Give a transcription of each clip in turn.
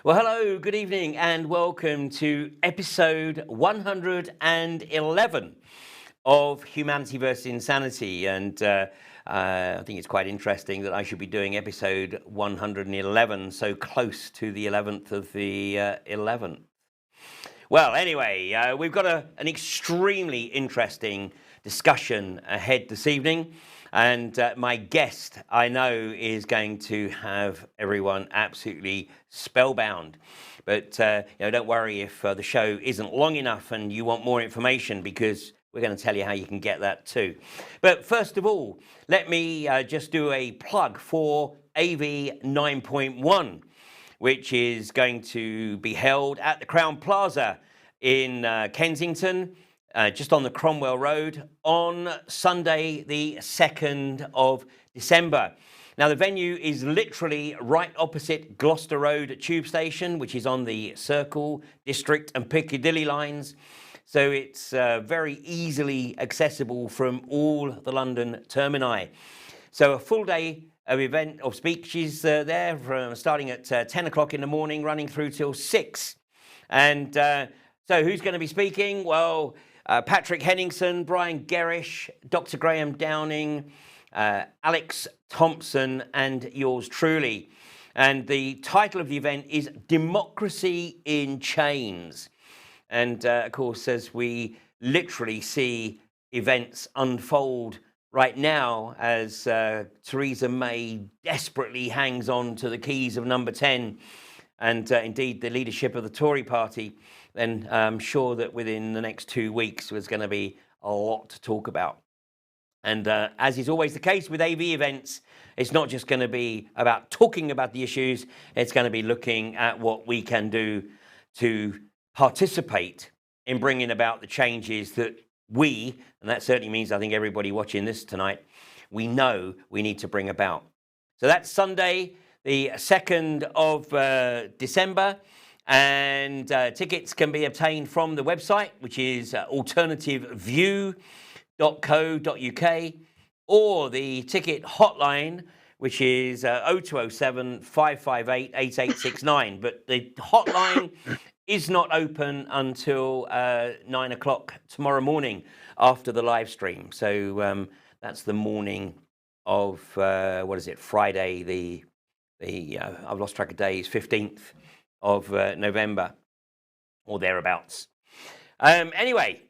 Well, hello, good evening, and welcome to episode 111 of Humanity versus Insanity. And I think it's quite interesting that I should be doing episode 111 so close to the 11th of the 11th. Well, anyway, we've got an extremely interesting discussion ahead this evening. And my guest, I know, is going to have everyone absolutely spellbound. But don't worry if the show isn't long enough and you want more information, because we're going to tell you how you can get that too. But first of all, let me just do a plug for AV 9.1, which is going to be held at the Crown Plaza in Kensington, just on the Cromwell Road, on Sunday, the 2nd of December. Now, the venue is literally right opposite Gloucester Road Tube Station, which is on the Circle, District and Piccadilly lines. So it's very easily accessible from all the London termini. So a full day of event of speeches there, from starting at 10 o'clock in the morning, running through till 6. And so who's going to be speaking? Well, Patrick Henningson, Brian Gerrish, Dr. Graham Downing, Alex Thompson, and yours truly. And the title of the event is Democracy in Chains. And of course, as we literally see events unfold right now, as Theresa May desperately hangs on to the keys of number 10, and indeed the leadership of the Tory party, then I'm sure that within the next 2 weeks there's going to be a lot to talk about. And as is always the case with AV events, it's not just going to be about talking about the issues, it's going to be looking at what we can do to participate in bringing about the changes that we, and that certainly means I think everybody watching this tonight, we know we need to bring about. So that's Sunday, the 2nd of December. And tickets can be obtained from the website, which is alternativeview.co.uk, or the ticket hotline, which is 0207 558 8869. But the hotline is not open until 9 o'clock tomorrow morning after the live stream. So that's the morning of, Friday, I've lost track of days, 15th of November, or thereabouts. Anyway,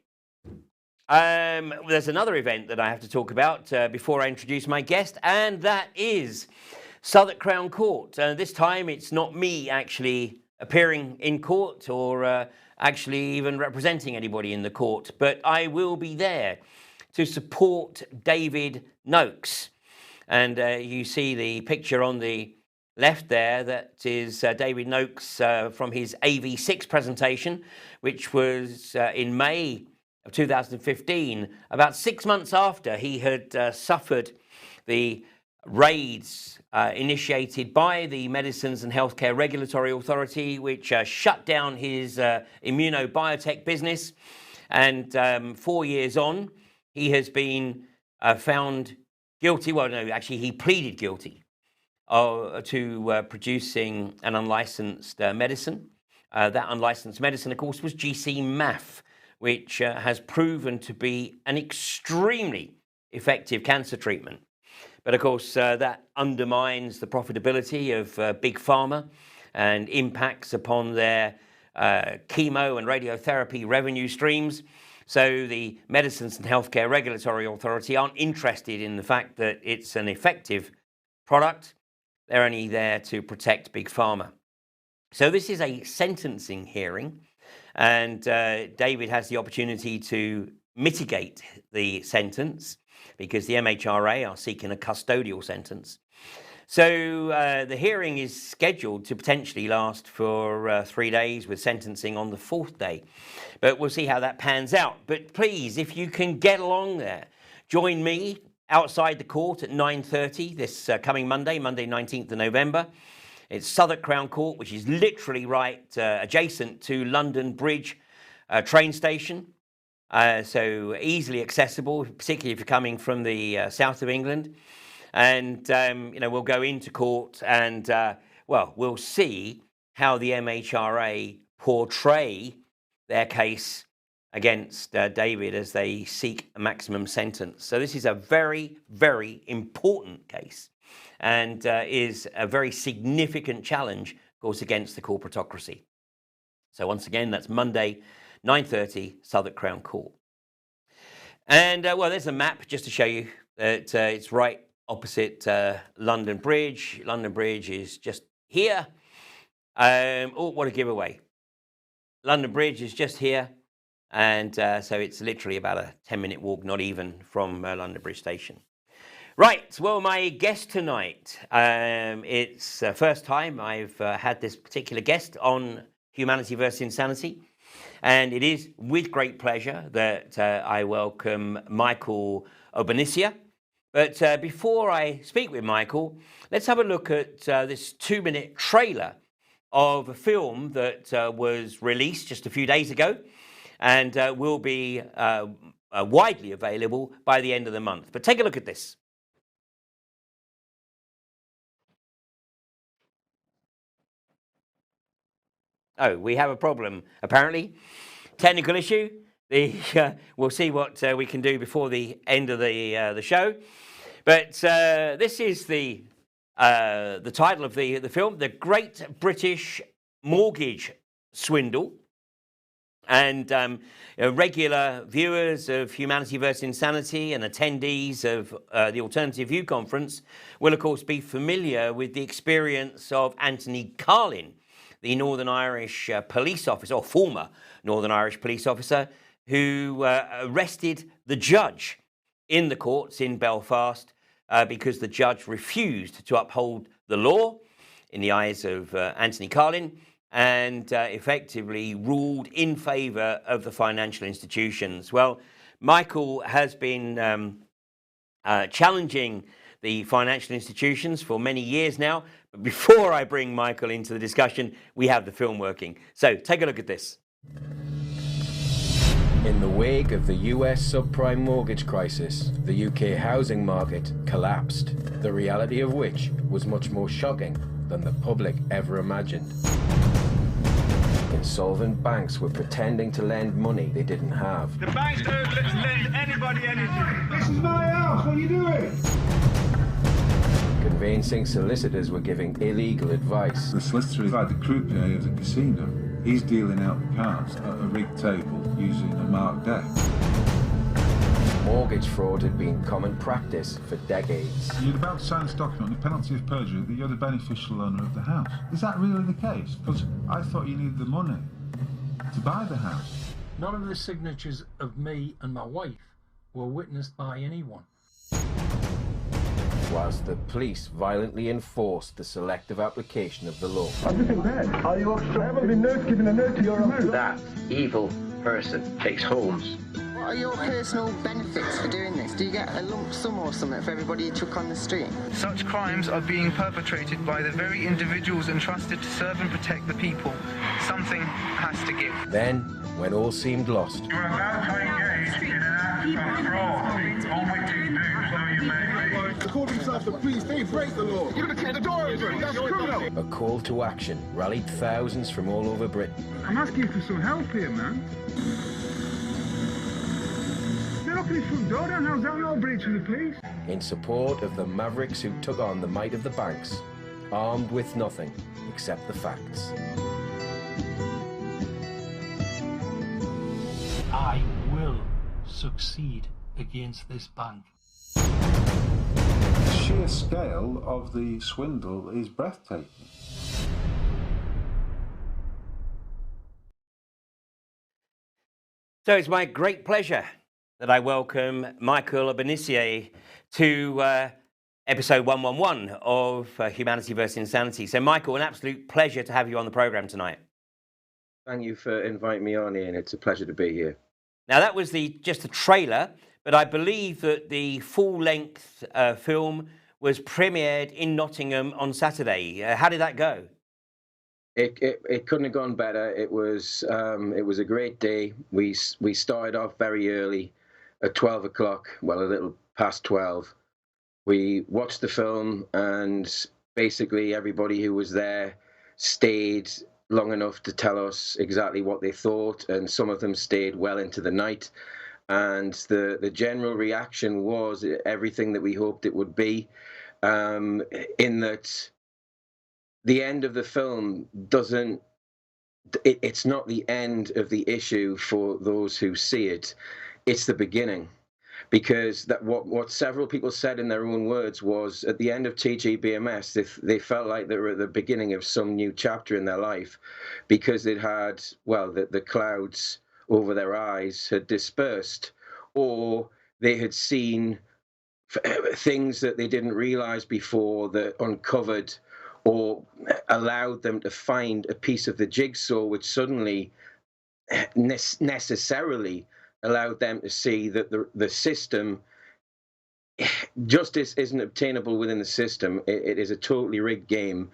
there's another event that I have to talk about before I introduce my guest, and that is Southwark Crown Court. This time it's not me actually appearing in court or actually even representing anybody in the court, but I will be there to support David Noakes. And you see the picture on the left there, that is David Noakes from his AV6 presentation, which was in May of 2015, about 6 months after he had suffered the raids initiated by the Medicines and Healthcare Regulatory Authority, which shut down his immunobiotech business. And 4 years on, he has been found guilty. Well, no, actually, he pleaded guilty to producing an unlicensed medicine. That unlicensed medicine, of course, was GC MAF, which has proven to be an extremely effective cancer treatment. But of course, that undermines the profitability of Big Pharma and impacts upon their chemo and radiotherapy revenue streams. So the Medicines and Healthcare Regulatory Authority aren't interested in the fact that it's an effective product. They're only there to protect Big Pharma. So this is a sentencing hearing, and David has the opportunity to mitigate the sentence because the MHRA are seeking a custodial sentence. So the hearing is scheduled to potentially last for 3 days, with sentencing on the 4th day. But we'll see how that pans out. But please, if you can get along there, join me outside the court at 9:30 this coming Monday, 19th of November. It's Southwark Crown Court, which is literally right adjacent to London Bridge train station. So easily accessible, particularly if you're coming from the south of England. And, we'll go into court and, we'll see how the MHRA portray their case against David as they seek a maximum sentence. So this is a very, very important case and is a very significant challenge, of course, against the corporatocracy. So once again, that's Monday, 9:30, Southwark Crown Court. And well, there's a map just to show you that it's right opposite London Bridge. London Bridge is just here. Oh, what a giveaway. London Bridge is just here. And so it's literally about a 10-minute walk, not even, from London Bridge Station. Right, well, my guest tonight, it's the first time I've had this particular guest on Humanity versus Insanity. And it is with great pleasure that I welcome Michael Obanisia. But before I speak with Michael, let's have a look at this 2-minute trailer of a film that was released just a few days ago and will be widely available by the end of the month. But take a look at this. Oh, we have a problem, apparently. Technical issue. We'll see what we can do before the end of the show. But this is the title of the film, The Great British Mortgage Swindle. And regular viewers of Humanity versus Insanity and attendees of the Alternative View Conference will, of course, be familiar with the experience of Anthony Carlin, the Northern Irish police officer, or former Northern Irish police officer, who arrested the judge in the courts in Belfast because the judge refused to uphold the law in the eyes of Anthony Carlin and effectively ruled in favour of the financial institutions. Well, Michael has been challenging the financial institutions for many years now. But before I bring Michael into the discussion, we have the film working. So take a look at this. In the wake of the US subprime mortgage crisis, the UK housing market collapsed, the reality of which was much more shocking than the public ever imagined. Insolvent banks were pretending to lend money they didn't have. The banks don't lend anybody anything. This is my house, what are you doing? Conveyancing solicitors were giving illegal advice. The solicitor is like the croupier of the casino. He's dealing out the cards at a rigged table using a marked deck. Mortgage fraud had been common practice for decades. You're about to sign this document on the penalty of perjury that you're the beneficial owner of the house. Is that really the case? Because I thought you needed the money to buy the house. None of the signatures of me and my wife were witnessed by anyone. Whilst the police violently enforced the selective application of the law. I've just been there. Are you officer? I haven't been given a notice. You're on That evil person takes homes. What are your personal benefits for doing this? Do you get a lump sum or something for everybody you took on the street? Such crimes are being perpetrated by the very individuals entrusted to serve and protect the people. Something has to give. Then, when all seemed lost, You're about to engage in an act of fraud on which you do so you may be. They call themselves the police. They break the law. You're gonna kick the door open. That's criminal. a call to action rallied thousands from all over Britain. I'm asking for some help here, man. They're knocking his front door down. How's that not breaching the peace? In support of the mavericks who took on the might of the banks, armed with nothing except the facts. I will succeed against this bank. The sheer scale of the swindle is breathtaking. So it's my great pleasure that I welcome Michael Obanisia to episode 111 of Humanity versus Insanity. So Michael, an absolute pleasure to have you on the program tonight. Thank you for inviting me on, Ian. It's a pleasure to be here. Now that was just the trailer, but I believe that the full-length film was premiered in Nottingham on Saturday. How did that go? It couldn't have gone better. It was a great day. We started off very early at 12 o'clock, well, a little past 12. We watched the film, and basically everybody who was there stayed long enough to tell us exactly what they thought, and some of them stayed well into the night. And the general reaction was everything that we hoped it would be, in that the end of the film doesn't, it's not the end of the issue for those who see it, it's the beginning. Because that what several people said in their own words was, at the end of TGBMS, they felt like they were at the beginning of some new chapter in their life, because they'd had, well, the clouds over their eyes had dispersed, or they had seen things that they didn't realize before that uncovered or allowed them to find a piece of the jigsaw, which suddenly necessarily allowed them to see that the system, justice isn't obtainable within the system. It is a totally rigged game.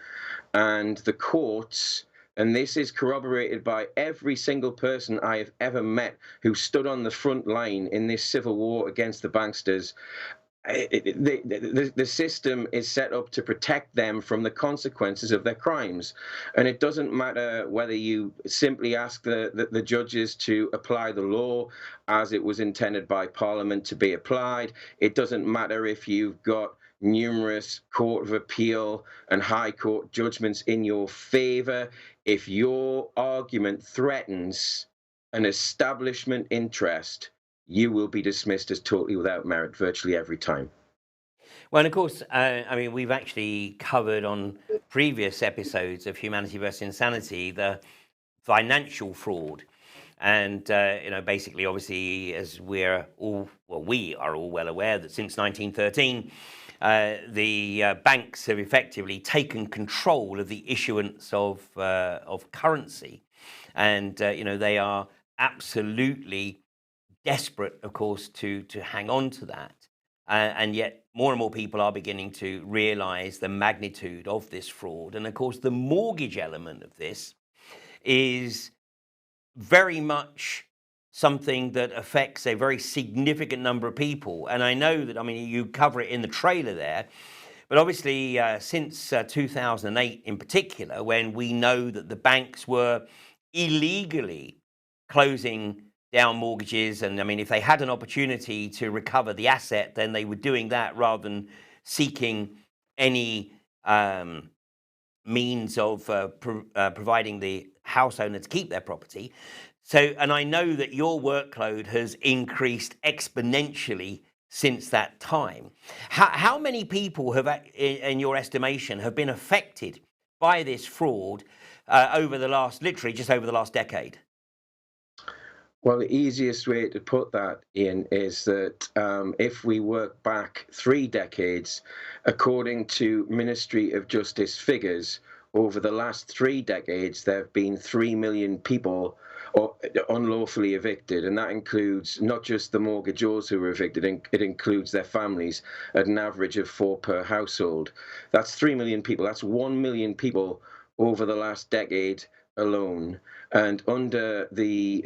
And the courts, and this is corroborated by every single person I have ever met who stood on the front line in this civil war against the banksters, the system is set up to protect them from the consequences of their crimes. And it doesn't matter whether you simply ask the judges to apply the law as it was intended by Parliament to be applied. It doesn't matter if you've got numerous Court of Appeal and High Court judgments in your favour. If your argument threatens an establishment interest, you will be dismissed as totally without merit virtually every time. Well, and of course, I mean, we've actually covered on previous episodes of Humanity versus Insanity the financial fraud. And, basically, obviously, as we are all well aware that since 1913, the banks have effectively taken control of the issuance of currency. And, they are absolutely desperate, of course, to hang on to that. And yet more and more people are beginning to realize the magnitude of this fraud. And of course, the mortgage element of this is very much something that affects a very significant number of people. And I know that, I mean, you cover it in the trailer there, but obviously since 2008 in particular, when we know that the banks were illegally closing down mortgages, and I mean, if they had an opportunity to recover the asset, then they were doing that rather than seeking any means of providing the house owner to keep their property. So, and I know that your workload has increased exponentially since that time. How many people have, in your estimation, have been affected by this fraud over the last, literally just over the last decade? Well, the easiest way to put that, Ian, is that if we work back 3 decades, according to Ministry of Justice figures, over the last 3 decades, there have been 3 million people unlawfully evicted, and that includes not just the mortgagors who were evicted, it includes their families at an average of 4 per household. That's 3 million people. That's 1 million people over the last decade alone. And under the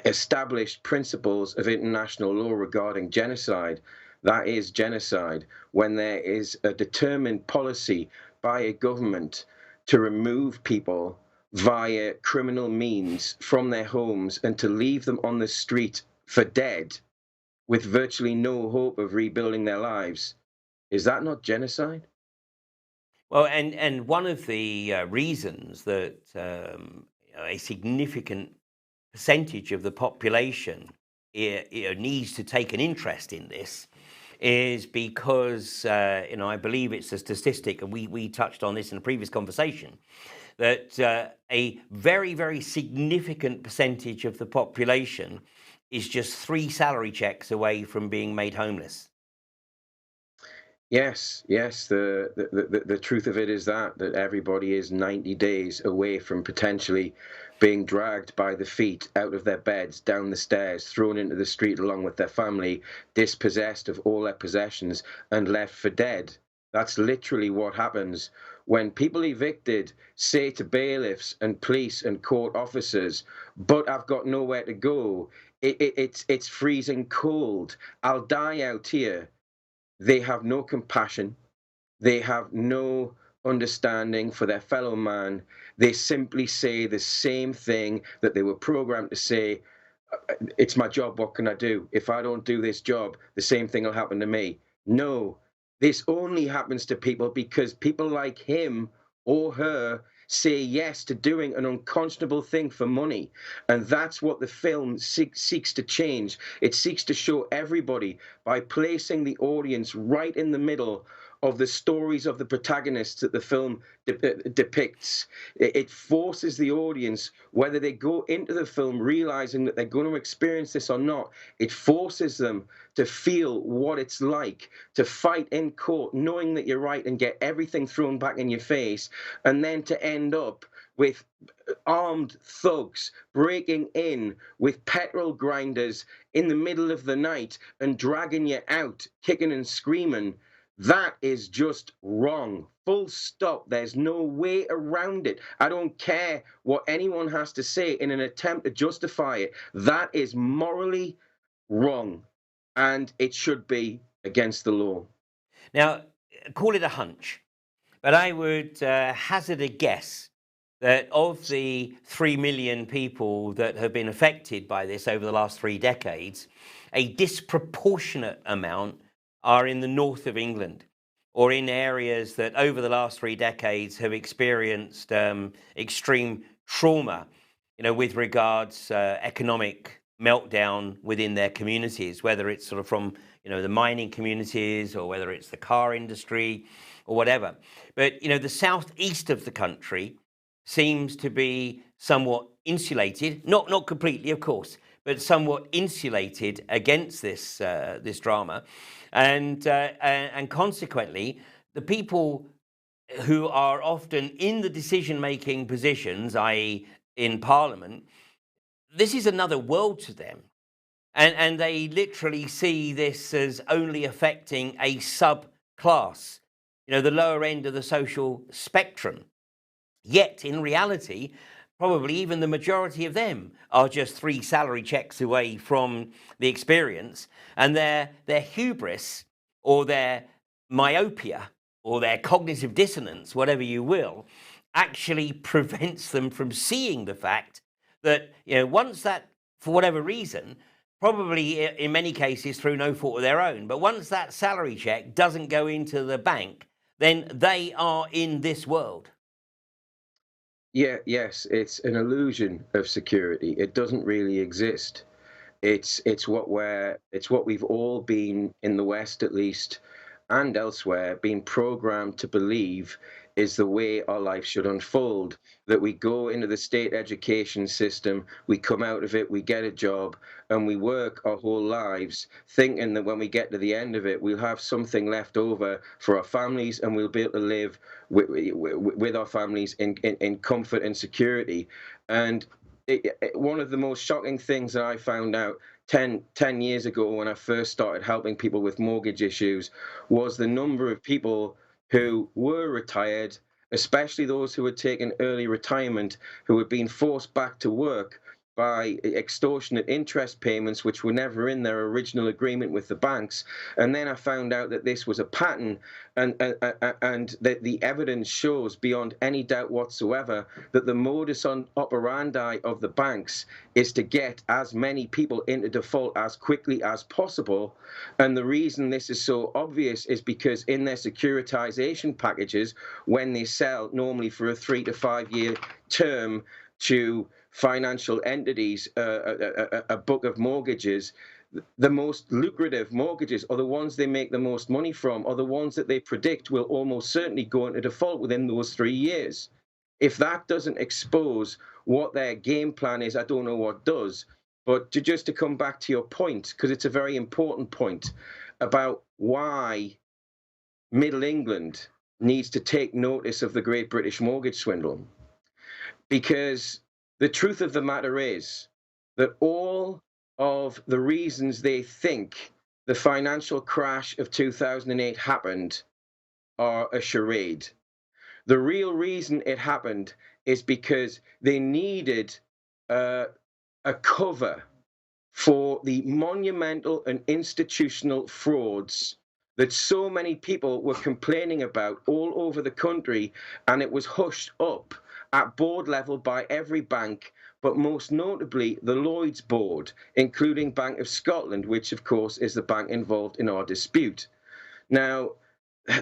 established principles of international law regarding genocide, that is genocide, when there is a determined policy by a government to remove people via criminal means from their homes and to leave them on the street for dead with virtually no hope of rebuilding their lives. Is that not genocide? Well, and one of the reasons that a significant percentage of the population needs to take an interest in this is because, I believe it's a statistic, and we touched on this in a previous conversation, that a very, very significant percentage of the population is just 3 salary checks away from being made homeless. Yes. The truth of it is that everybody is 90 days away from potentially being dragged by the feet out of their beds, down the stairs, thrown into the street along with their family, dispossessed of all their possessions, and left for dead. That's literally what happens when people evicted say to bailiffs and police and court officers, "But I've got nowhere to go. It's freezing cold. I'll die out here." They have no compassion. They have no understanding for their fellow man. They simply say the same thing that they were programmed to say. It's my job, what can I do? If I don't do this job, the same thing will happen to me. No, this only happens to people because people like him or her say yes to doing an unconscionable thing for money. And that's what the film seeks to change. It seeks to show everybody by placing the audience right in the middle of the stories of the protagonists that the film depicts. It forces the audience, whether they go into the film realizing that they're going to experience this or not, it forces them to feel what it's like to fight in court, knowing that you're right and get everything thrown back in your face, and then to end up with armed thugs breaking in with petrol grinders in the middle of the night and dragging you out, kicking and screaming. That is just wrong. Full stop. There's no way around it. I don't care what anyone has to say in an attempt to justify it. That is morally wrong, and it should be against the law. Now, call it a hunch, but I would hazard a guess that of the 3 million people that have been affected by this over the last 3 decades, a disproportionate amount are in the north of England, or in areas that over the last 3 decades have experienced extreme trauma, with regards economic meltdown within their communities, whether it's sort of from the mining communities or whether it's the car industry or whatever. But the southeast of the country seems to be somewhat insulated, not completely, of course, but somewhat insulated against this drama, and consequently, the people who are often in the decision-making positions, i.e., in Parliament, this is another world to them, and they literally see this as only affecting a subclass, the lower end of the social spectrum. Yet, in reality, probably even the majority of them are just 3 salary checks away from the experience, and their hubris or their myopia or their cognitive dissonance, whatever you will, actually prevents them from seeing the fact that once that, for whatever reason, probably in many cases through no fault of their own, but once that salary check doesn't go into the bank, then they are in this world. Yes, it's an illusion of security. It doesn't really exist. It's what we've all been, in the West at least, and elsewhere, been programmed to believe is the way our life should unfold. That we go into the state education system, we come out of it, we get a job, and we work our whole lives thinking that when we get to the end of it, we'll have something left over for our families and we'll be able to live with our families in comfort and security. And one of the most shocking things that I found out 10 years ago when I first started helping people with mortgage issues was the number of people who were retired, especially those who had taken early retirement, who had been forced back to work by extortionate interest payments, which were never in their original agreement with the banks. And then I found out that this was a pattern, and that the evidence shows beyond any doubt whatsoever that the modus operandi of the banks is to get as many people into default as quickly as possible. And the reason this is so obvious is because in their securitization packages, when they sell normally for a 3 to 5 year term to financial entities a book of mortgages, the most lucrative mortgages are the ones they make the most money from, are the ones that they predict will almost certainly go into default within those 3 years. If that doesn't expose what their game plan is, I don't know what does. But just to come back to your point, because it's a very important point about why Middle England needs to take notice of the Great British Mortgage Swindle. Because the truth of the matter is that all of the reasons they think the financial crash of 2008 happened are a charade. The real reason it happened is because they needed a cover for the monumental and institutional frauds that so many people were complaining about all over the country, and it was hushed up at board level by every bank, but most notably the Lloyd's board, including Bank of Scotland, which of course is the bank involved in our dispute. Now,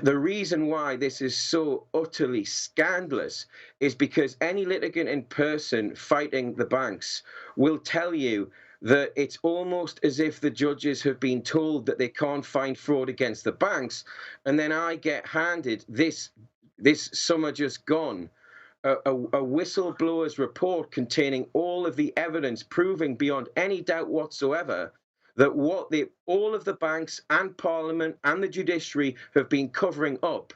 the reason why this is so utterly scandalous is because any litigant in person fighting the banks will tell you that it's almost as if the judges have been told that they can't find fraud against the banks, and then I get handed this summer just gone, a whistleblower's report containing all of the evidence proving beyond any doubt whatsoever that all of the banks and Parliament and the judiciary have been covering up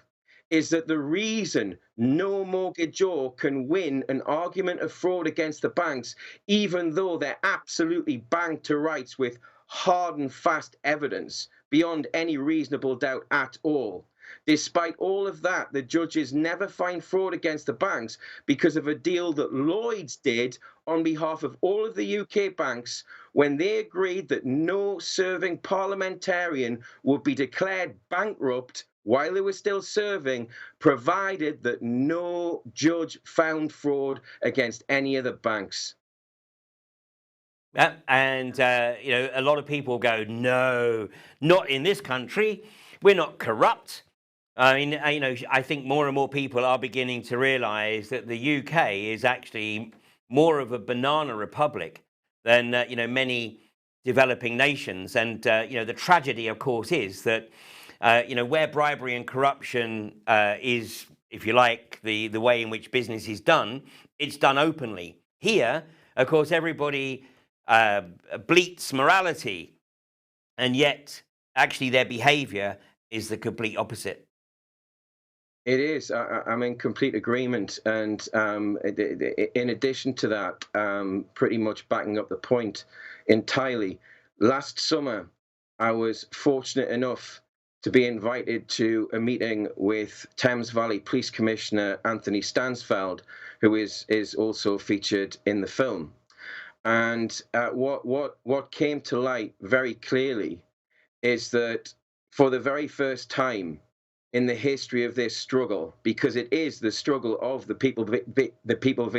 is that the reason no mortgagor can win an argument of fraud against the banks, even though they're absolutely banged to rights with hard and fast evidence beyond any reasonable doubt at all. Despite all of that, the judges never find fraud against the banks because of a deal that Lloyd's did on behalf of all of the UK banks when they agreed that no serving parliamentarian would be declared bankrupt while they were still serving, provided that no judge found fraud against any of the banks. And a lot of people go, no, not in this country. We're not corrupt. I mean, I think more and more people are beginning to realise that the UK is actually more of a banana republic than many developing nations. And the tragedy, of course, is that where bribery and corruption is, if you like, the way in which business is done, it's done openly. Here, of course, everybody bleats morality, and yet actually their behaviour is the complete opposite. It is. I'm in complete agreement. And in addition to that, pretty much backing up the point entirely, last summer, I was fortunate enough to be invited to a meeting with Thames Valley Police Commissioner Anthony Stansfeld, who is also featured in the film. And what came to light very clearly is that for the very first time in the history of this struggle, because it is the struggle of the people via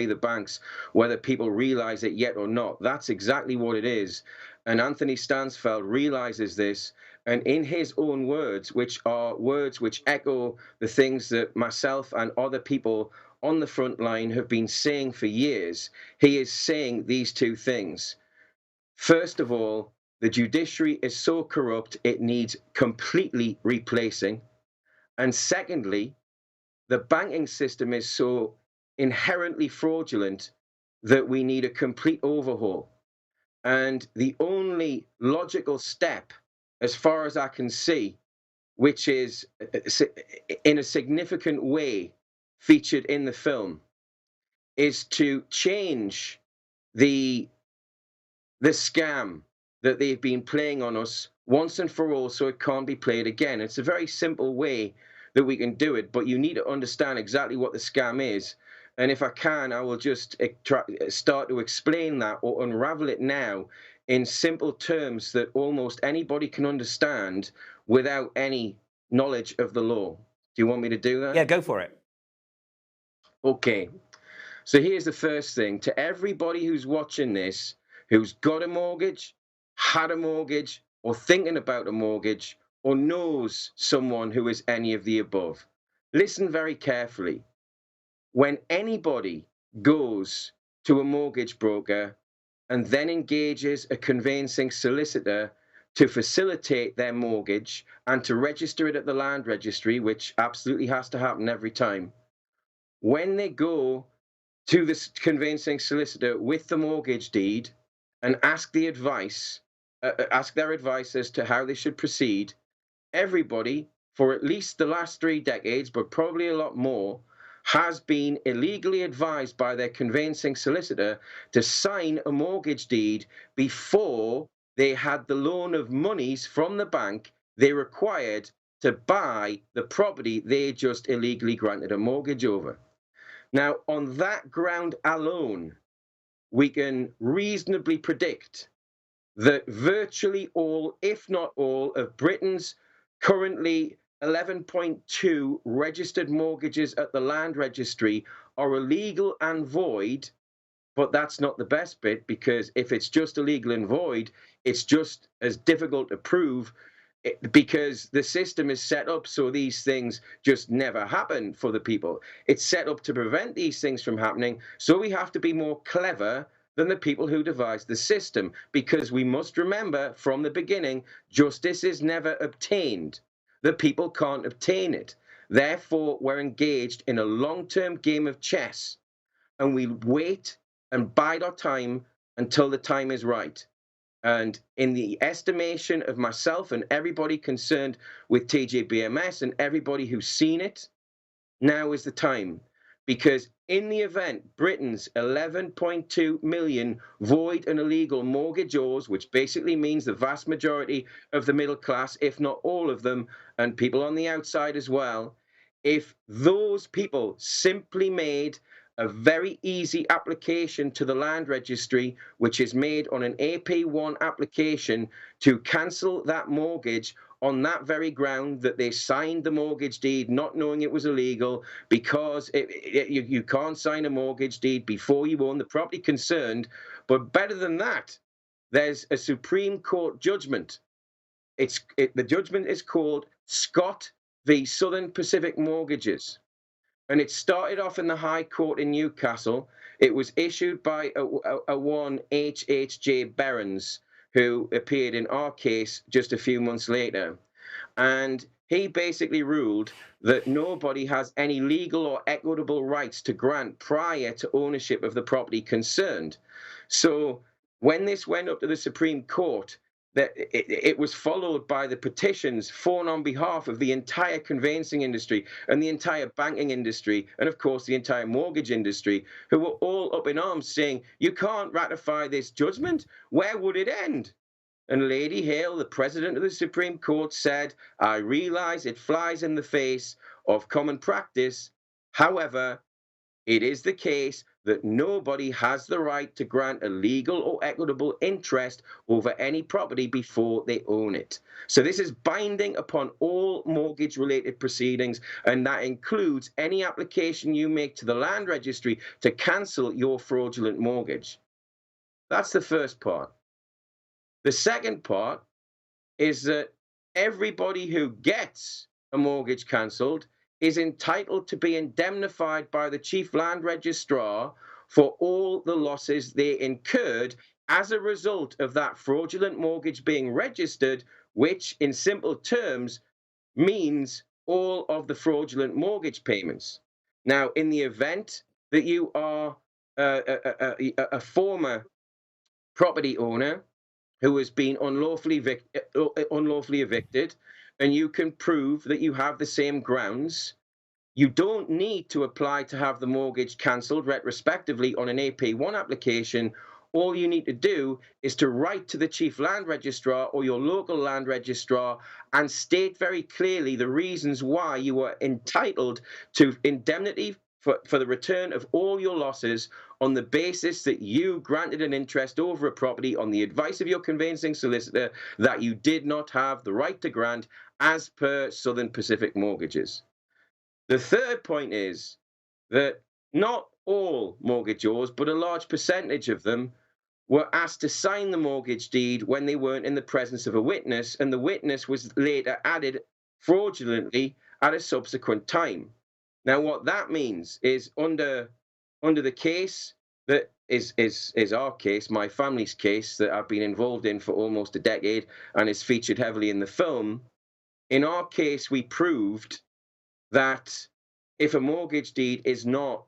the banks, whether people realize it yet or not. That's exactly what it is. And Anthony Stansfeld realizes this, and in his own words, which are words which echo the things that myself and other people on the front line have been saying for years, he is saying these two things. First of all, the judiciary is so corrupt it needs completely replacing. And secondly, the banking system is so inherently fraudulent that we need a complete overhaul. And the only logical step, as far as I can see, which is in a significant way featured in the film, is to change the scam that they've been playing on us once and for all so it can't be played again. It's a very simple way that we can do it, but you need to understand exactly what the scam is. And if I can, I will just start to explain that or unravel it now in simple terms that almost anybody can understand without any knowledge of the law. Do you want me to do that? Yeah, go for it. Okay. So here's the first thing. To everybody who's watching this, who's got a mortgage, had a mortgage, or thinking about a mortgage, or knows someone who is any of the above, listen very carefully. When anybody goes to a mortgage broker and then engages a conveyancing solicitor to facilitate their mortgage and to register it at the land registry, which absolutely has to happen every time, when they go to this conveyancing solicitor with the mortgage deed and ask their advice as to how they should proceed, everybody, for at least the last 3 decades, but probably a lot more, has been illegally advised by their conveyancing solicitor to sign a mortgage deed before they had the loan of monies from the bank they required to buy the property they just illegally granted a mortgage over. Now, on that ground alone, we can reasonably predict that virtually all, if not all, of Britain's Currently, 11.2 registered mortgages at the land registry are illegal and void, but that's not the best bit, because if it's just illegal and void, it's just as difficult to prove, because the system is set up so these things just never happen for the people. It's set up to prevent these things from happening, so we have to be more clever than the people who devised the system, because we must remember from the beginning, justice is never obtained. The people can't obtain it. Therefore, we're engaged in a long-term game of chess, and we wait and bide our time until the time is right. And in the estimation of myself and everybody concerned with TJBMS and everybody who's seen it, now is the time. Because in the event Britain's 11.2 million void and illegal mortgagors, which basically means the vast majority of the middle class, if not all of them, and people on the outside as well, if those people simply made a very easy application to the land registry, which is made on an AP1 application to cancel that mortgage on that very ground that they signed the mortgage deed not knowing it was illegal, because you can't sign a mortgage deed before you own the property concerned. But better than that, there's a Supreme Court judgment. The judgment is called Scott v. Southern Pacific Mortgages. And it started off in the High Court in Newcastle. It was issued by a one H.H.J. Behrens, who appeared in our case just a few months later. And he basically ruled that nobody has any legal or equitable rights to grant prior to ownership of the property concerned. So when this went up to the Supreme Court, that it was followed by the petitions fought on behalf of the entire conveyancing industry and the entire banking industry, and of course the entire mortgage industry, who were all up in arms saying, you can't ratify this judgment. Where would it end? And Lady Hale, the president of the Supreme Court, said, I realize it flies in the face of common practice. However, it is the case that nobody has the right to grant a legal or equitable interest over any property before they own it. So this is binding upon all mortgage-related proceedings, and that includes any application you make to the land registry to cancel your fraudulent mortgage. That's the first part. The second part is that everybody who gets a mortgage cancelled is entitled to be indemnified by the Chief Land Registrar for all the losses they incurred as a result of that fraudulent mortgage being registered, which in simple terms means all of the fraudulent mortgage payments. Now, in the event that you are a former property owner who has been unlawfully evicted, and you can prove that you have the same grounds, you don't need to apply to have the mortgage cancelled retrospectively on an AP1 application. All you need to do is to write to the Chief Land Registrar or your local land registrar and state very clearly the reasons why you are entitled to indemnity for the return of all your losses on the basis that you granted an interest over a property on the advice of your conveyancing solicitor that you did not have the right to grant as per Southern Pacific Mortgages. The third point is that not all mortgagors, but a large percentage of them, were asked to sign the mortgage deed when they weren't in the presence of a witness, and the witness was later added fraudulently at a subsequent time. Now, what that means is under the case that is our case, my family's case that I've been involved in for almost a decade and is featured heavily in the film, in our case, we proved that if a mortgage deed is not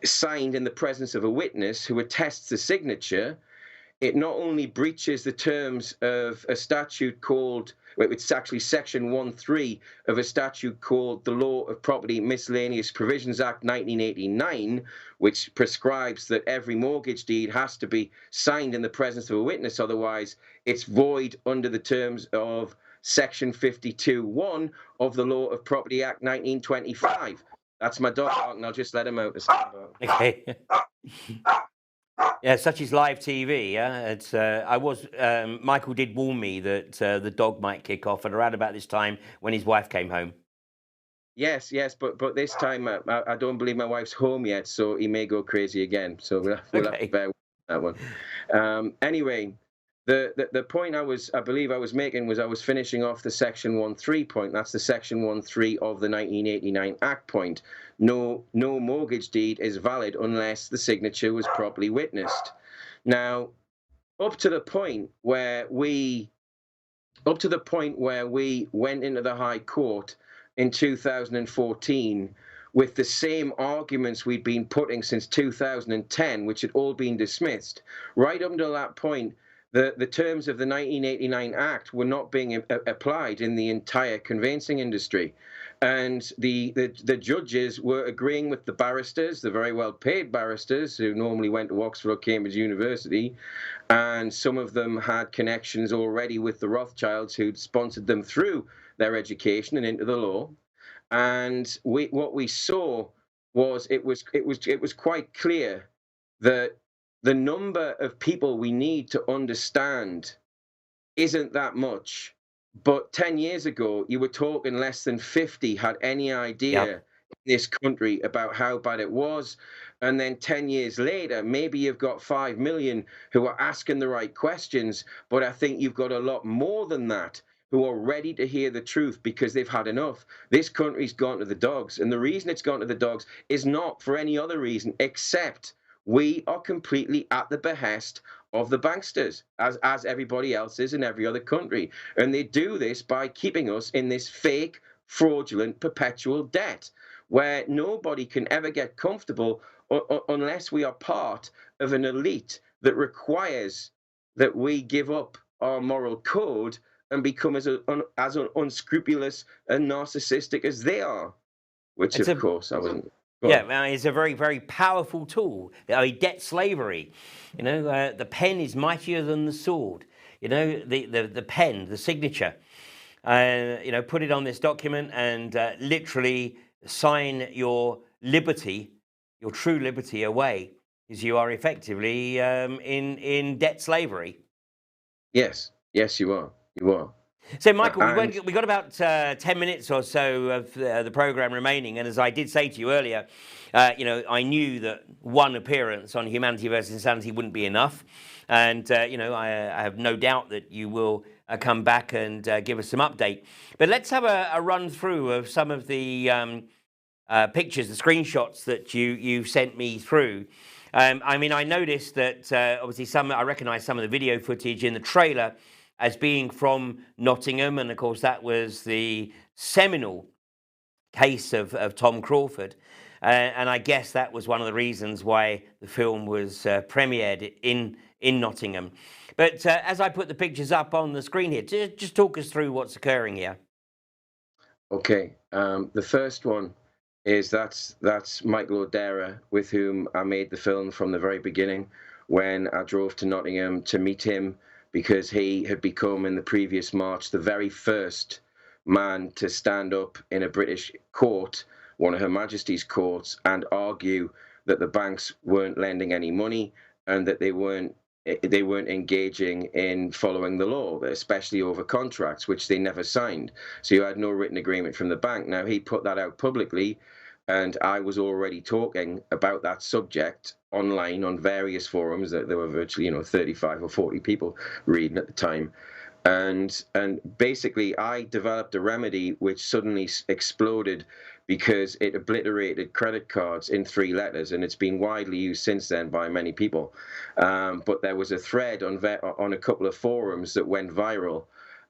signed in the presence of a witness who attests the signature, it not only breaches the terms of a statute called, well, it's actually Section 1.3 of a statute called the Law of Property Miscellaneous Provisions Act 1989, which prescribes that every mortgage deed has to be signed in the presence of a witness, otherwise it's void under the terms of Section 52.1 of the Law of Property Act 1925. That's my dog barking. I'll just let him out. Okay. Yeah, such is live TV. Yeah, it's. Michael did warn me that the dog might kick off at around about this time when his wife came home. Yes, but this time I don't believe my wife's home yet, so he may go crazy again. So we'll have to Okay. bear with that one. Anyway, the point I believe I was making was I was finishing off the Section 1.3 point. That's the Section 1.3 of the 1989 Act point. No mortgage deed is valid unless the signature was properly witnessed. Now, up to the point where we went into the High Court in 2014 with the same arguments we'd been putting since 2010, which had all been dismissed. Right up until that point, the terms of the 1989 Act were not being applied in the entire conveyancing industry. And the judges were agreeing with the barristers, the very well-paid barristers who normally went to Oxford or Cambridge University, and some of them had connections already with the Rothschilds who'd sponsored them through their education and into the law. And what we saw was it was quite clear that the number of people we need to understand isn't that much. But 10 years ago, you were talking less than 50 had any idea Yeah. in this country about how bad it was. And then 10 years later, maybe you've got 5 million who are asking the right questions. But I think you've got a lot more than that who are ready to hear the truth because they've had enough. This country's gone to the dogs. And the reason it's gone to the dogs is not for any other reason except we are completely at the behest of the banksters, as everybody else is in every other country. And they do this by keeping us in this fake, fraudulent, perpetual debt, where nobody can ever get comfortable unless we are part of an elite that requires that we give up our moral code and become as unscrupulous and narcissistic as they are, which, It's of a course, I wasn't. Yeah, it's a very, very powerful tool. I mean, debt slavery. The pen is mightier than the sword. The pen, the signature. Put it on this document and literally sign your liberty, your true liberty away, because you are effectively in debt slavery. Yes, you are. So, Michael, And we got about 10 minutes or so of the program remaining. And as I did say to you earlier, I knew that one appearance on Humanity versus Insanity wouldn't be enough. And, I have no doubt that you will come back and give us some update. But let's have a run through of some of the pictures, the screenshots that you sent me through. I noticed that obviously I recognise some of the video footage in the trailer as being from Nottingham, and of course that was the seminal case of Tom Crawford, and I guess that was one of the reasons why the film was premiered in Nottingham. But as I put the pictures up on the screen here, just talk us through what's occurring here. Okay, the first one is that's Michael O'Dara, with whom I made the film from the very beginning when I drove to Nottingham to meet him, because he had become, in the previous March, the very first man to stand up in a British court, one of Her Majesty's courts, and argue that the banks weren't lending any money and that they weren't engaging in following the law, especially over contracts, which they never signed. So you had no written agreement from the bank. Now, he put that out publicly, and I was already talking about that subject online on various forums. There were virtually 35 or 40 people reading at the time. And basically, I developed a remedy which suddenly exploded because it obliterated credit cards in 3 letters, and it's been widely used since then by many people. But there was a thread on a couple of forums that went viral,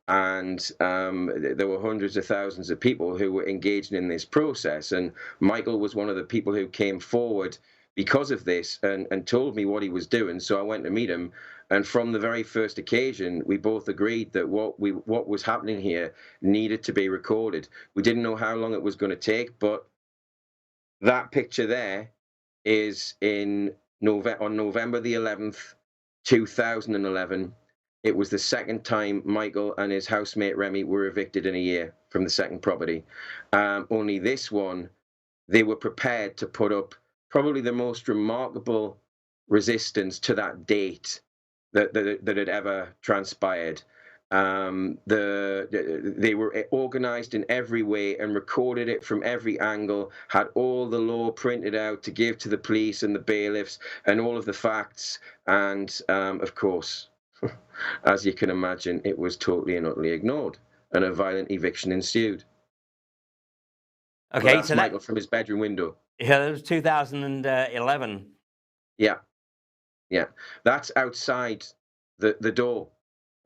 and there were hundreds of thousands of people who were engaged in this process. And Michael was one of the people who came forward because of this and told me what he was doing. So I went to meet him. And from the very first occasion, we both agreed that what was happening here needed to be recorded. We didn't know how long it was going to take, but that picture there is on November the 11th, 2011. It was the second time Michael and his housemate Remy were evicted in a year from the second property. Only this one, they were prepared to put up probably the most remarkable resistance to that date that had ever transpired. They were organized in every way and recorded it from every angle, had all the law printed out to give to the police and the bailiffs and all of the facts. And of course, as you can imagine, it was totally and utterly ignored, and a violent eviction ensued. Okay, Well, that's so Michael from his bedroom window. Yeah, that was 2011. Yeah, yeah. That's outside the door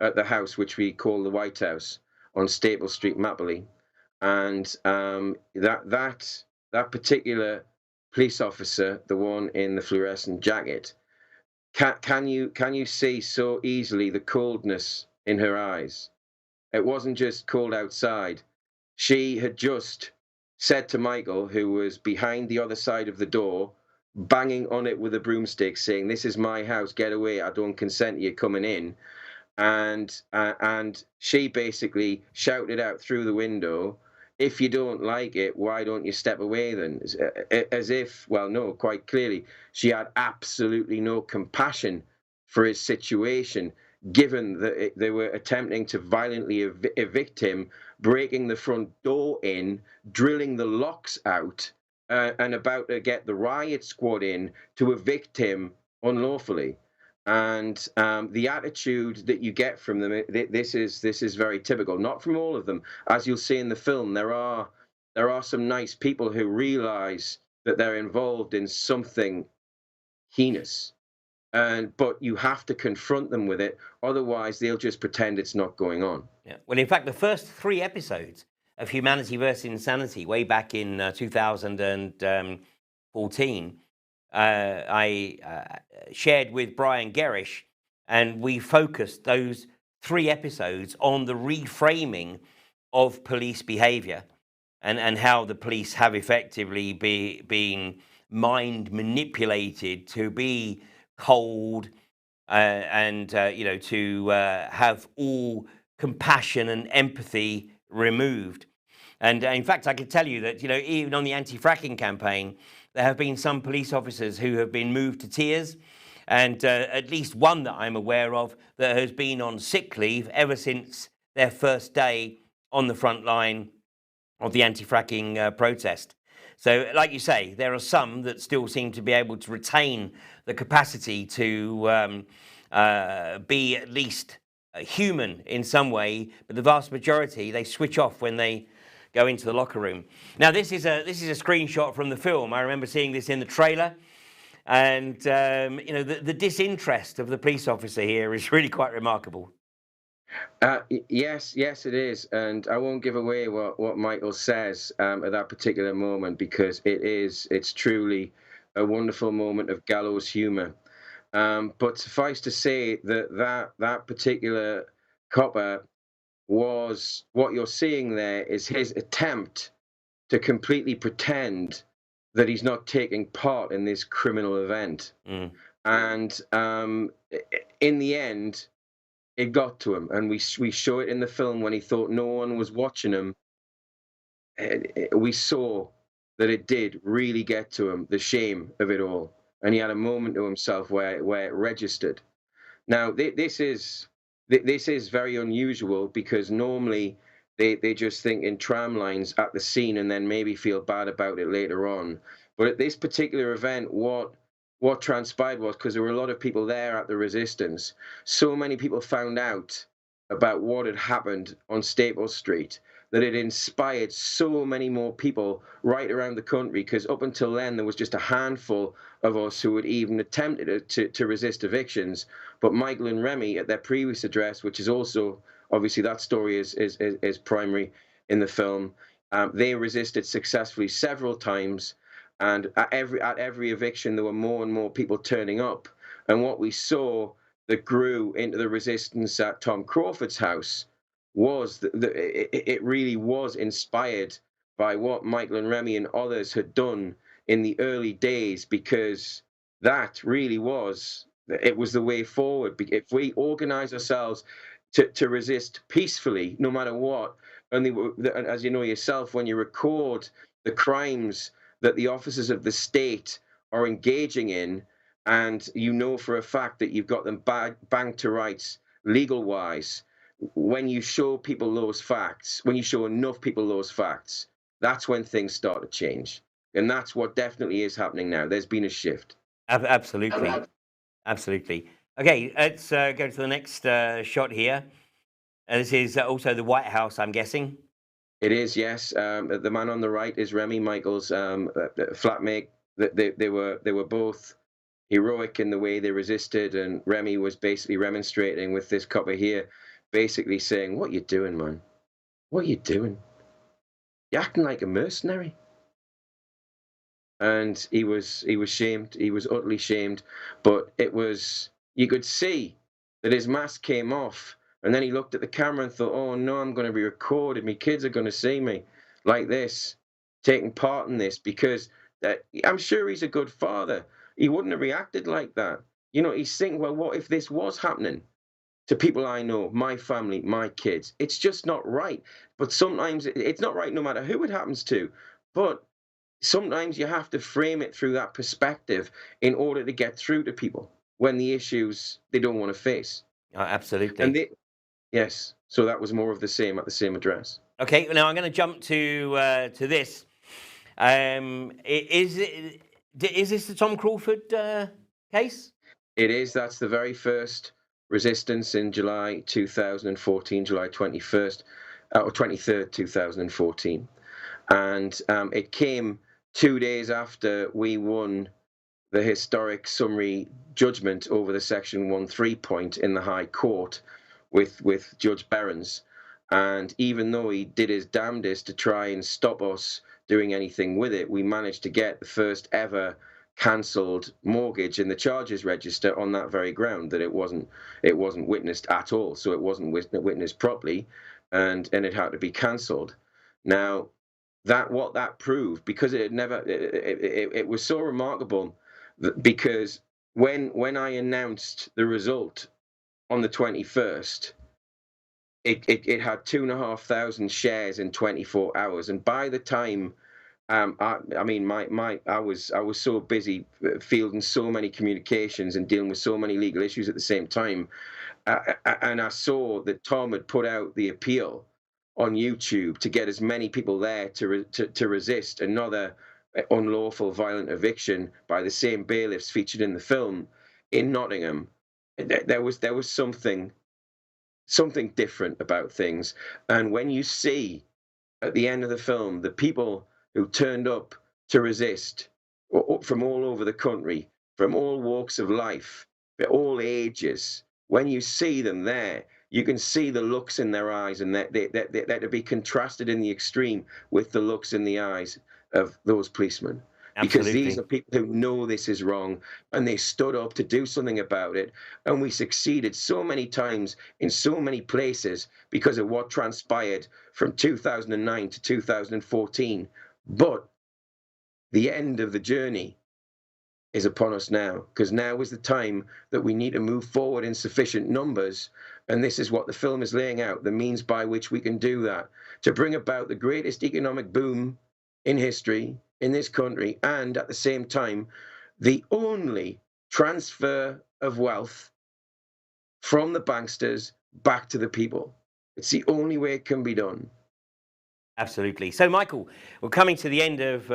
at the house, which we call the White House on Staple Street, Mapley. And that particular police officer, the one in the fluorescent jacket, can you see so easily the coldness in her eyes? It wasn't just cold outside. She had just said to Michael, who was behind the other side of the door, banging on it with a broomstick, saying, "This is my house, get away, I don't consent to you coming in." And she basically shouted out through the window, "If you don't like it, why don't you step away then?" As if, well, no, quite clearly, she had absolutely no compassion for his situation, given that they were attempting to violently evict him, breaking the front door in, drilling the locks out, and about to get the riot squad in to evict him unlawfully. And the attitude that you get from them, this is very typical. Not from all of them, as you'll see in the film. There are some nice people who realise that they're involved in something heinous, but you have to confront them with it. Otherwise, they'll just pretend it's not going on. Yeah. Well, in fact, the first 3 episodes of Humanity versus Insanity, way back in 2014, I shared with Brian Gerrish, and we focused those 3 episodes on the reframing of police behaviour and how the police have effectively been mind manipulated to be cold and to have all compassion and empathy removed. And in fact, I could tell you that, even on the anti-fracking campaign, there have been some police officers who have been moved to tears, and at least one that I'm aware of that has been on sick leave ever since their first day on the front line of the anti-fracking protest. So, like you say, there are some that still seem to be able to retain the capacity to be at least human in some way, but the vast majority, they switch off when they go into the locker room. Now, this is a screenshot from the film. I remember seeing this in the trailer, and the disinterest of the police officer here is really quite remarkable. Yes, it is, and I won't give away what Michael says at that particular moment, because it's truly a wonderful moment of gallows humour. But suffice to say that particular copper was, what you're seeing there is his attempt to completely pretend that he's not taking part in this criminal event. And in the end, it got to him, and we show it in the film when he thought no one was watching him. We saw that it did really get to him, the shame of it all, and he had a moment to himself where it registered. Now, this is very unusual, because normally they just think in tram lines at the scene and then maybe feel bad about it later on. But at this particular event, what transpired was, because there were a lot of people there at the resistance, so many people found out about what had happened on Staple Street that it inspired so many more people right around the country, because up until then there was just a handful of us who had even attempted to resist evictions. But Michael and Remy, at their previous address, which is also, obviously that story is primary in the film, they resisted successfully several times, and at every eviction there were more and more people turning up. And what we saw that grew into the resistance at Tom Crawford's house was it really was inspired by what Michael and Remy and others had done in the early days, because that really was the way forward. If we organize ourselves to resist peacefully, no matter what, and as you know yourself, when you record the crimes that the officers of the state are engaging in, and you know for a fact that you've got them banged to rights legal-wise, when you show people those facts, when you show enough people those facts, that's when things start to change. And that's what definitely is happening now. There's been a shift. Absolutely. Absolutely. Okay, let's go to the next shot here. This is also the White House, I'm guessing. It is, yes. The man on the right is Remy Michaels' flatmate. They were both heroic in the way they resisted, and Remy was basically remonstrating with this copper here, basically saying, "What you doing, man? What you doing? You're acting like a mercenary." And he was shamed. He was utterly shamed. But it was, you could see that his mask came off, and then he looked at the camera and thought, "Oh no, I'm going to be recorded. My kids are going to see me like this, taking part in this," because I'm sure he's a good father. He wouldn't have reacted like that. You know, he's thinking, well, what if this was happening to people I know, my family, my kids? It's just not right. But sometimes it's not right no matter who it happens to. But sometimes you have to frame it through that perspective in order to get through to people when the issues they don't want to face. Absolutely. And yes, so that was more of the same at the same address. Okay, now I'm going to jump to this. Is this the Tom Crawford case? It is. That's the very first resistance in July 2014, July 21st or 23rd, 2014. And it came 2 days after we won the historic summary judgment over the Section 1.3 point in the High Court with Judge Berens. And even though he did his damnedest to try and stop us doing anything with it, we managed to get the first ever cancelled mortgage in the charges register on that very ground, that it wasn't witnessed at all. So it wasn't witnessed properly, and it had to be cancelled. Now, what that proved, because it was so remarkable, because when I announced the result on the 21st, it had 2,500 shares in 24 hours, and by the time I was so busy fielding so many communications and dealing with so many legal issues at the same time, and I saw that Tom had put out the appeal on YouTube to get as many people there to resist another unlawful violent eviction by the same bailiffs featured in the film in Nottingham. There was something different about things. And when you see at the end of the film the people who turned up to resist from all over the country, from all walks of life, all ages, when you see them there, you can see the looks in their eyes, and that they're to be contrasted in the extreme with the looks in the eyes of those policemen. Because these are people who know this is wrong, and they stood up to do something about it. And we succeeded so many times in so many places because of what transpired from 2009 to 2014. But the end of the journey is upon us now, because now is the time that we need to move forward in sufficient numbers. And this is what the film is laying out, the means by which we can do that, to bring about the greatest economic boom in history in this country, and at the same time, the only transfer of wealth from the banksters back to the people. It's the only way it can be done. Absolutely. So, Michael, we're coming to the end of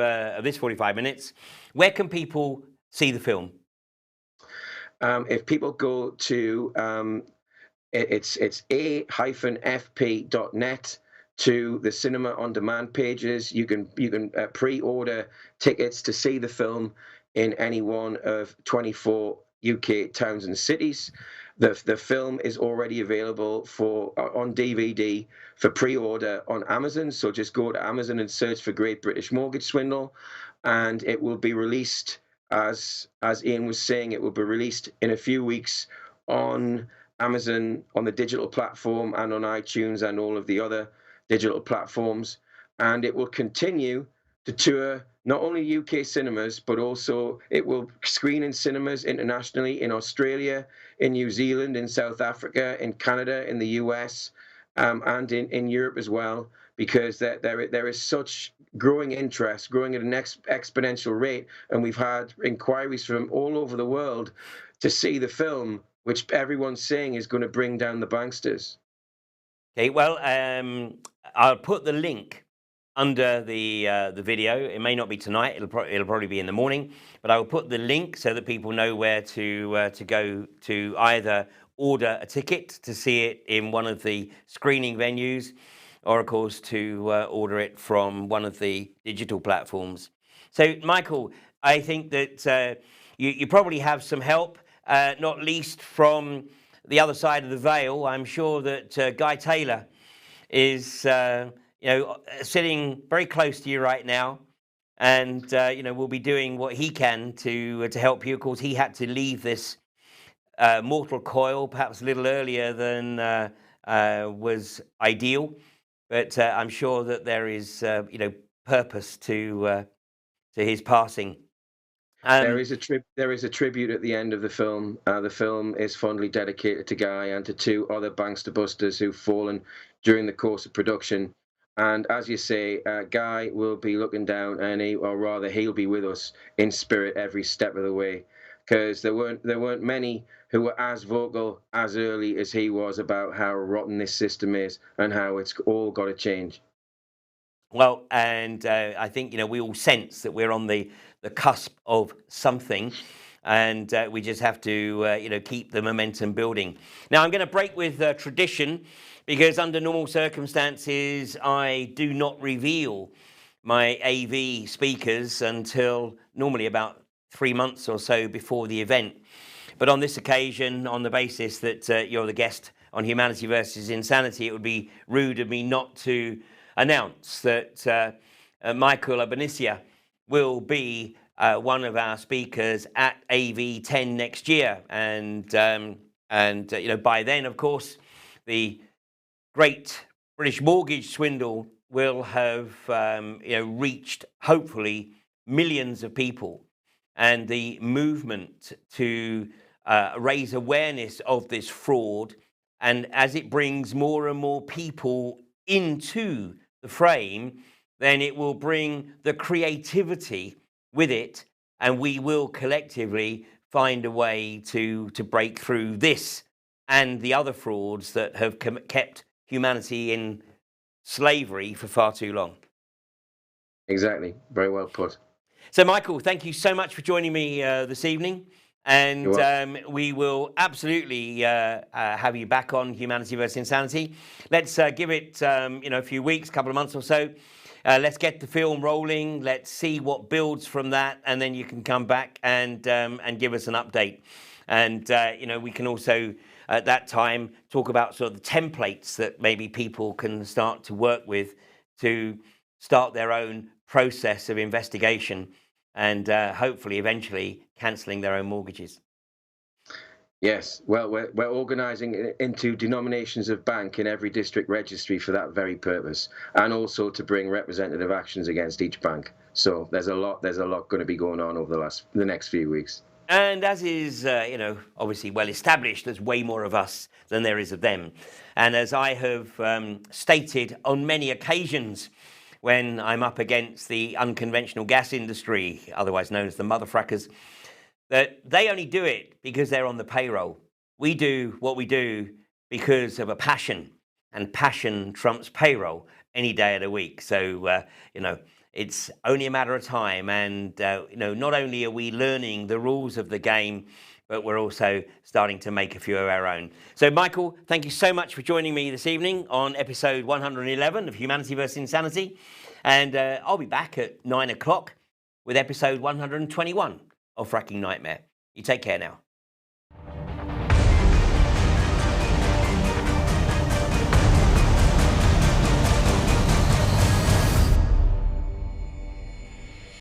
this 45 minutes. Where can people see the film? If people go to it's a-fp.net to the cinema on demand pages. You can pre-order tickets to see the film in any one of 24 UK towns and cities. The film is already available on DVD for pre-order on Amazon. So just go to Amazon and search for Great British Mortgage Swindle, and it will be released, as Ian was saying, it will be released in a few weeks on Amazon, on the digital platform, and on iTunes and all of the other digital platforms. And it will continue to tour not only UK cinemas, but also it will screen in cinemas internationally, in Australia, in New Zealand, in South Africa, in Canada, in the US, and in Europe as well, because there is such growing interest, growing at an exponential rate, and we've had inquiries from all over the world to see the film, which everyone's saying is going to bring down the banksters. Okay, well, I'll put the link under the video. It may not be tonight. It'll probably be in the morning, but I will put the link so that people know where to go to either order a ticket to see it in one of the screening venues, or of course to order it from one of the digital platforms. So, Michael, I think that you probably have some help, not least from the other side of the veil. I'm sure that Guy Taylor is sitting very close to you right now, and will be doing what he can to help you. Of course, he had to leave this mortal coil perhaps a little earlier than was ideal, but I'm sure that there is purpose to his passing. There is a tribute at the end of the film. The film is fondly dedicated to Guy and to 2 other bankster busters who've fallen during the course of production. And as you say, Guy will be looking down, and he'll be with us in spirit every step of the way, because there weren't many who were as vocal as early as he was about how rotten this system is and how it's all got to change. Well, and I think we all sense that we're on the cusp of something, and we just have to keep the momentum building. Now, I'm going to break with tradition, because under normal circumstances I do not reveal my AV speakers until normally about 3 months or so before the event. But on this occasion, on the basis that you're the guest on Humanity versus Insanity, it would be rude of me not to announce that Michael Abenicia will be one of our speakers at AV10 next year, and by then, of course, the Great British Mortgage Swindle will have reached hopefully millions of people, and the movement to raise awareness of this fraud, and as it brings more and more people into the frame, then it will bring the creativity with it, and we will collectively find a way to break through this and the other frauds that have kept humanity in slavery for far too long. Exactly. Very well put. So, Michael, thank you so much for joining me this evening. And we will absolutely have you back on Humanity versus Insanity. Let's give it a few weeks, couple of months or so. Let's get the film rolling. Let's see what builds from that, and then you can come back and give us an update. And we can also at that time talk about sort of the templates that maybe people can start to work with to start their own process of investigation, and hopefully eventually cancelling their own mortgages. Yes, well, we're organising into denominations of bank in every district registry for that very purpose, and also to bring representative actions against each bank. So there's a lot going to be going on over the next few weeks. And as is, obviously well established, there's way more of us than there is of them. And as I have stated on many occasions, when I'm up against the unconventional gas industry, otherwise known as the motherfrackers, that they only do it because they're on the payroll. We do what we do because of a passion, and passion trumps payroll any day of the week. So, it's only a matter of time. And, not only are we learning the rules of the game, but we're also starting to make a few of our own. So, Michael, thank you so much for joining me this evening on episode 111 of Humanity vs. Insanity. And I'll be back at 9 o'clock with episode 121 of Fracking Nightmare. You take care now.